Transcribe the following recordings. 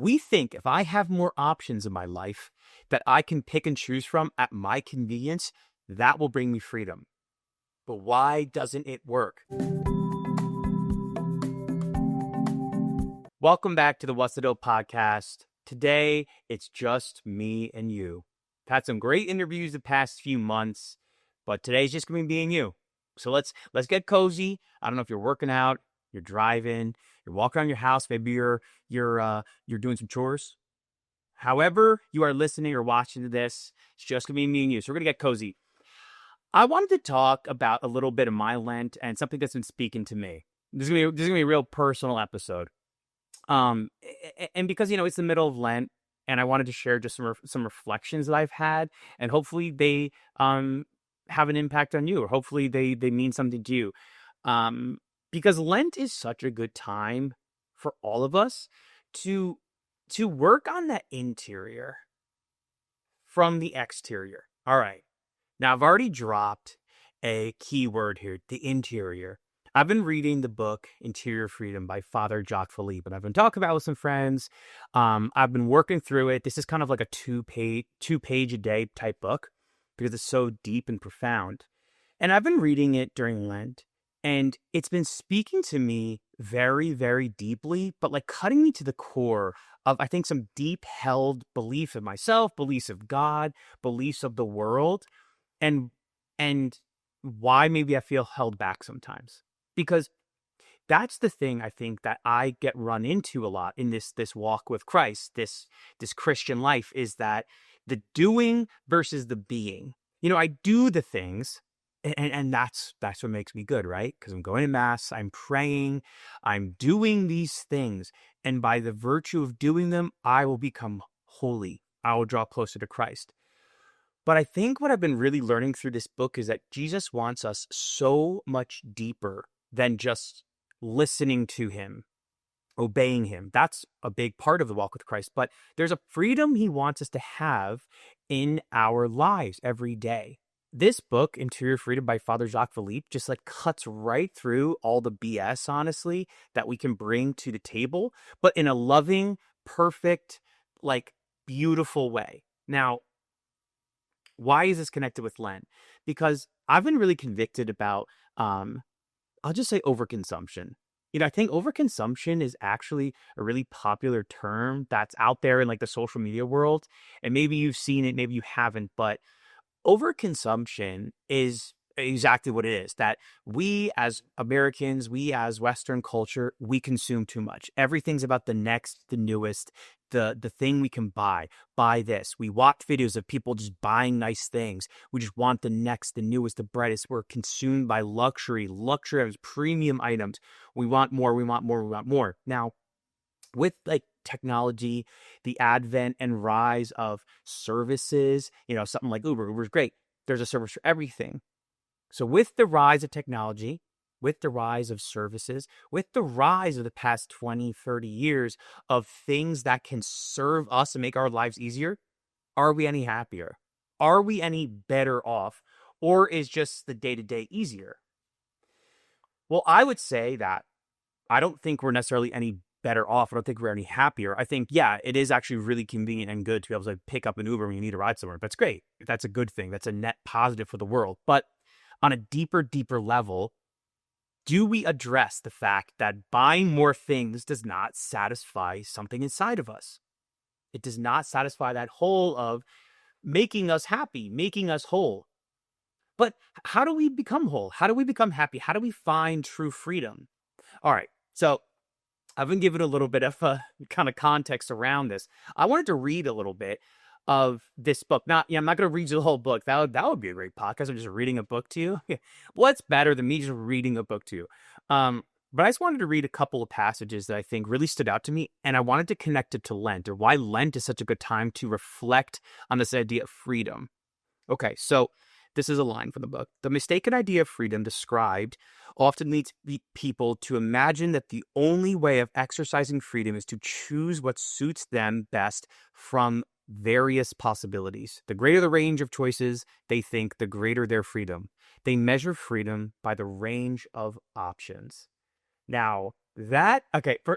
We think if I have more options in my life that I can pick and choose from at my convenience, that will bring me freedom. But why doesn't it work? Welcome back to the What's the Dope podcast. Today, it's just me and you. I've had some great interviews the past few months, but today's just going to be me and you. So let's get cozy. I don't know if you're working out, you're driving, you're walking around your house, maybe you're doing some chores. However you are listening or watching this, it's just going to be me and you. So we're going to get cozy. I wanted to talk about a little bit of my Lent and something that's been speaking to me. This is going to be a real personal episode. And because, it's the middle of Lent and I wanted to share just some reflections that I've had, and hopefully they have an impact on you, or hopefully they mean something to you. Because Lent is such a good time for all of us to work on that interior from the exterior. All right. Now, I've already dropped a keyword here, the interior. I've been reading the book Interior Freedom by Father Jacques Philippe, and I've been talking about it with some friends. I've been working through it. This is kind of like a two page a day type book because it's so deep and profound. And I've been reading it during Lent, and it's been speaking to me very, very deeply, but like cutting me to the core of, I think, some deep held beliefs of myself, beliefs of God, beliefs of the world, and why maybe I feel held back sometimes. Because that's the thing I think that I get run into a lot in this walk with Christ, this Christian life, is that the doing versus the being. I do the things, and that's what makes me good, right? Because I'm going to Mass, I'm praying, I'm doing these things. And by the virtue of doing them, I will become holy. I will draw closer to Christ. But I think what I've been really learning through this book is that Jesus wants us so much deeper than just listening to him, obeying him. That's a big part of the walk with Christ. But there's a freedom he wants us to have in our lives every day. This book, Interior Freedom by Father Jacques Philippe, just like cuts right through all the BS, honestly, that we can bring to the table, but in a loving, perfect, like beautiful way. Now, why is this connected with Lent? Because I've been really convicted about, I'll just say overconsumption. I think overconsumption is actually a really popular term that's out there in like the social media world. And maybe you've seen it, maybe you haven't, but overconsumption is exactly what it is, that we as Americans, we as Western culture, we consume too much. Everything's about the next, the newest, the thing we can buy this. We watch videos of people just buying nice things. We just want the next, the newest, the brightest. We're consumed by luxury items, premium items. We want more, we want more, we want more. Now, with like technology, the advent and rise of services, something like Uber's great. There's a service for everything. So with the rise of technology, with the rise of services, with the rise of the past 20, 30 years of things that can serve us and make our lives easier, are we any happier? Are we any better off? Or is just the day-to-day easier? Well, I would say that I don't think we're necessarily any better off. I don't think we're any happier. I think, yeah, it is actually really convenient and good to be able to pick up an Uber when you need a ride somewhere. That's great. That's a good thing. That's a net positive for the world. But on a deeper level, do we address the fact that buying more things does not satisfy something inside of us? It does not satisfy that hole of making us happy, making us whole. But how do we become whole? How do we become happy? How do we find true freedom? All right, so I've been given a little bit of a kind of context around this. I wanted to read a little bit of this book. I'm not going to read you the whole book. That would be a great podcast. I'm just reading a book to you. What's better than me just reading a book to you? But I just wanted to read a couple of passages that I think really stood out to me, and I wanted to connect it to Lent, or why Lent is such a good time to reflect on this idea of freedom. Okay, so this is a line from the book. The mistaken idea of freedom described often leads people to imagine that the only way of exercising freedom is to choose what suits them best from various possibilities. The greater the range of choices, they think, the greater their freedom. They measure freedom by the range of options. Now, I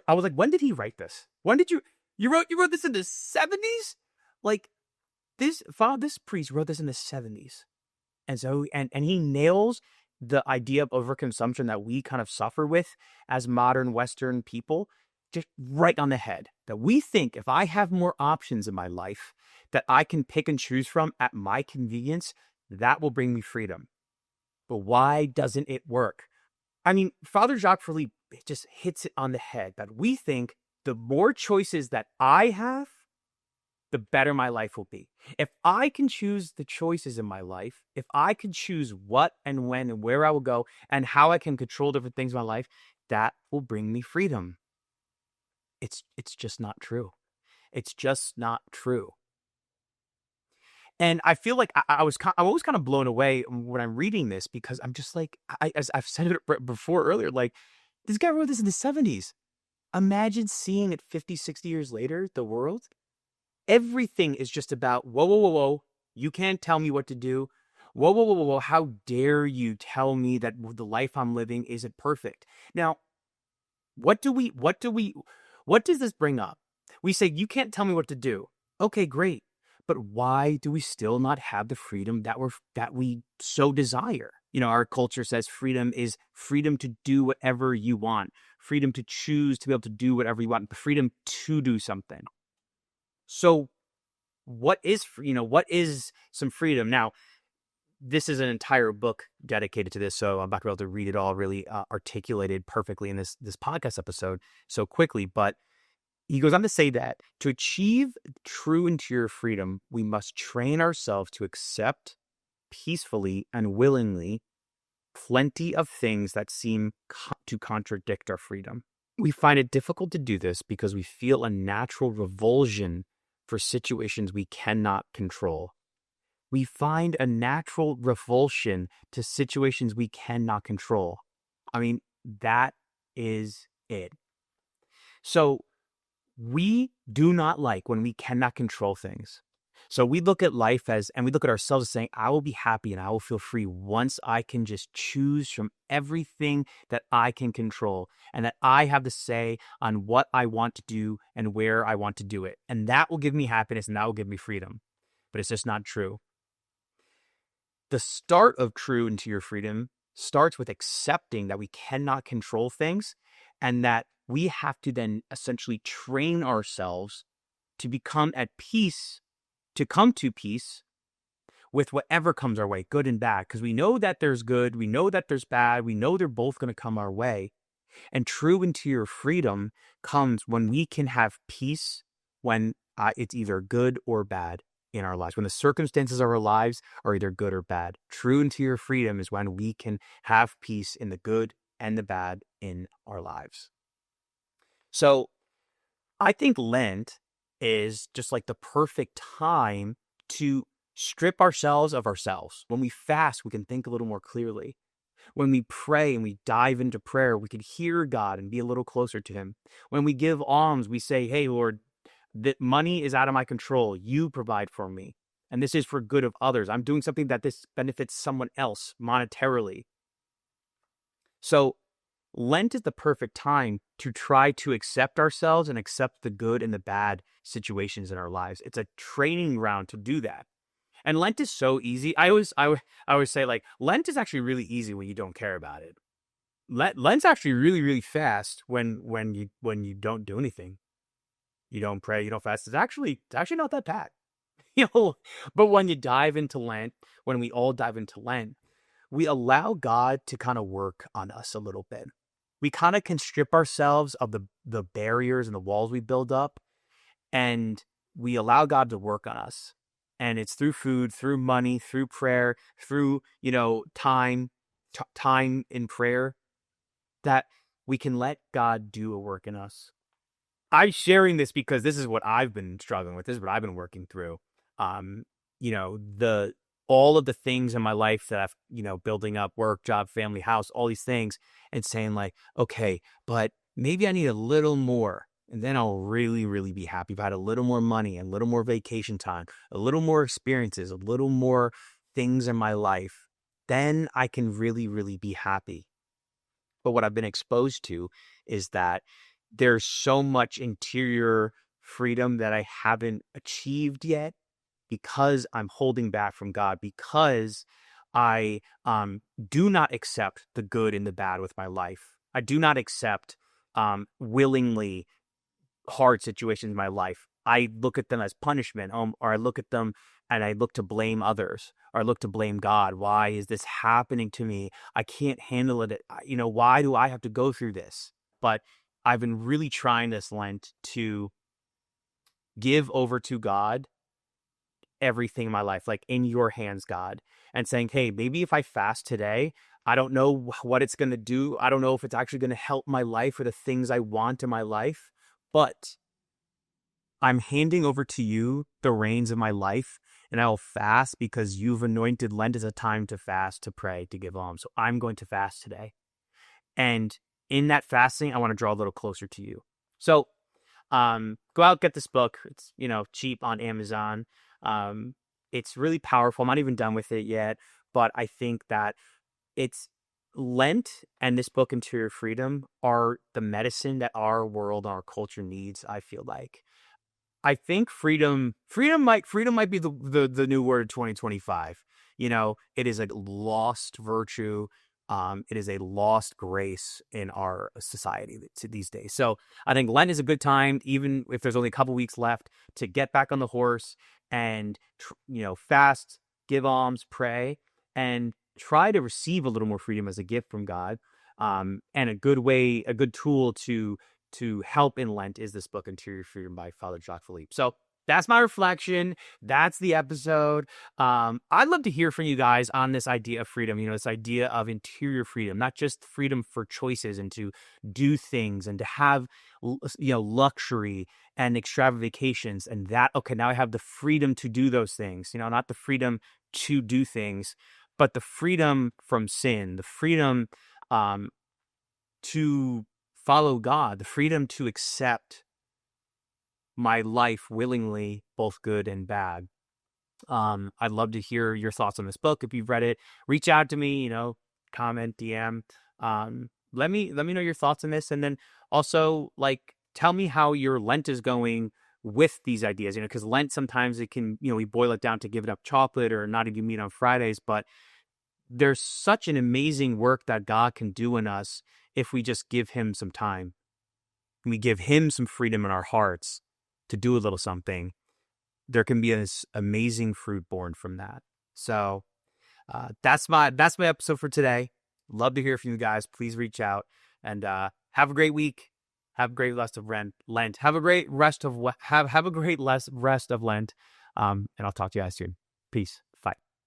was like, when did he write this? When did you You wrote this in the 70s? Like this priest wrote this in the 70s. And so and he nails the idea of overconsumption that we kind of suffer with as modern Western people just right on the head. That we think if I have more options in my life that I can pick and choose from at my convenience, that will bring me freedom. But why doesn't it work? I mean, Father Jacques Philippe just hits it on the head that we think the more choices that I have, the better my life will be. If I can choose the choices in my life, if I can choose what and when and where I will go and how I can control different things in my life, that will bring me freedom. It's just not true. It's just not true. And I feel like I'm always kind of blown away when I'm reading this because I'm just like, as I've said it before earlier, like this guy wrote this in the 70s. Imagine seeing it 50, 60 years later, the world. Everything is just about, whoa, whoa, whoa, whoa. You can't tell me what to do. Whoa, whoa, whoa, whoa, whoa. How dare you tell me that the life I'm living isn't perfect? Now, what does this bring up? We say, you can't tell me what to do. Okay, great. But why do we still not have the freedom that we so desire? You know, our culture says freedom is freedom to do whatever you want, freedom to choose to be able to do whatever you want, freedom to do something. So what is some freedom? Now, this is an entire book dedicated to this, so I'm not going to be able to read it all really articulated perfectly in this podcast episode so quickly. But he goes on to say that to achieve true interior freedom, we must train ourselves to accept peacefully and willingly plenty of things that seem to contradict our freedom. We find it difficult to do this because we feel a natural revulsion for situations we cannot control. We find a natural revulsion to situations we cannot control. I mean, that is it. So we do not like when we cannot control things. So we look at life and we look at ourselves as saying, I will be happy and I will feel free once I can just choose from everything that I can control and that I have the say on what I want to do and where I want to do it. And that will give me happiness and that will give me freedom. But it's just not true. The start of true interior freedom starts with accepting that we cannot control things and that we have to then essentially train ourselves to become at peace, to come to peace with whatever comes our way, good and bad, because we know that there's good, we know that there's bad, we know they're both going to come our way. And true interior freedom comes when we can have peace when it's either good or bad in our lives, when the circumstances of our lives are either good or bad. True interior freedom is when we can have peace in the good and the bad in our lives. So I think Lent is just like the perfect time to strip ourselves of ourselves. When we fast, we can think a little more clearly. When we pray and we dive into prayer, we can hear God and be a little closer to him. When we give alms, we say, hey, Lord, that money is out of my control. You provide for me. And this is for good of others. I'm doing something that this benefits someone else monetarily. So Lent is the perfect time to try to accept ourselves and accept the good and the bad situations in our lives. It's a training ground to do that. And Lent is so easy. I always say, like, Lent is actually really easy when you don't care about it. Lent's actually really, really fast when you don't do anything. You don't pray, you don't fast. It's actually not that bad. But when you dive into Lent, when we all dive into Lent, we allow God to kind of work on us a little bit. We kind of can strip ourselves of the barriers and the walls we build up, and we allow God to work on us. And it's through food, through money, through prayer, through, time in prayer that we can let God do a work in us. I'm sharing this because this is what I've been struggling with. This is what I've been working through. The all of the things in my life that I've, building up work, job, family, house, all these things, and saying like, okay, but maybe I need a little more. And then I'll really, really be happy. If I had a little more money, a little more vacation time, a little more experiences, a little more things in my life, then I can really, really be happy. But what I've been exposed to is that there's so much interior freedom that I haven't achieved yet because I'm holding back from God, because I do not accept the good and the bad with my life. I do not accept willingly hard situations in my life. I look at them as punishment, or I look at them and I look to blame others, or I look to blame God. Why is this happening to me? I can't handle it. Why do I have to go through this? But I've been really trying this Lent to give over to God everything in my life, like in your hands, God, and saying, hey, maybe if I fast today, I don't know what it's going to do. I don't know if it's actually going to help my life or the things I want in my life, but I'm handing over to you the reins of my life, and I will fast because you've anointed Lent as a time to fast, to pray, to give alms. So I'm going to fast today. And in that fasting, I want to draw a little closer to you. So go out, get this book. It's, cheap on Amazon. It's really powerful. I'm not even done with it yet, but I think that it's Lent and this book, Interior Freedom, are the medicine that our world, our culture needs, I feel like. I think freedom might be the new word of 2025. It is a lost virtue. It is a lost grace in our society these days. So I think Lent is a good time, even if there's only a couple weeks left, to get back on the horse and fast, give alms, pray, and try to receive a little more freedom as a gift from God. And a good tool to help in Lent is this book, Interior Freedom by Father Jacques Philippe. So that's my reflection. That's the episode. I'd love to hear from you guys on this idea of freedom, this idea of interior freedom, not just freedom for choices and to do things and to have, luxury and extravagant vacations, and that, okay, now I have the freedom to do those things, not the freedom to do things, but the freedom from sin, the freedom to follow God, the freedom to accept my life willingly, both good and bad. I'd love to hear your thoughts on this book. If you've read it, reach out to me, comment, DM. Let me know your thoughts on this. And then also, tell me how your Lent is going with these ideas, because Lent, sometimes it can, we boil it down to giving up chocolate or not eating meat on Fridays, but there's such an amazing work that God can do in us if we just give him some time. We give him some freedom in our hearts to do a little something. There can be this amazing fruit born from that. So that's my episode for today. Love to hear from you guys. Please reach out, and have a great week. Have a great rest of Lent. Have a great rest of rest of Lent. And I'll talk to you guys soon. Peace.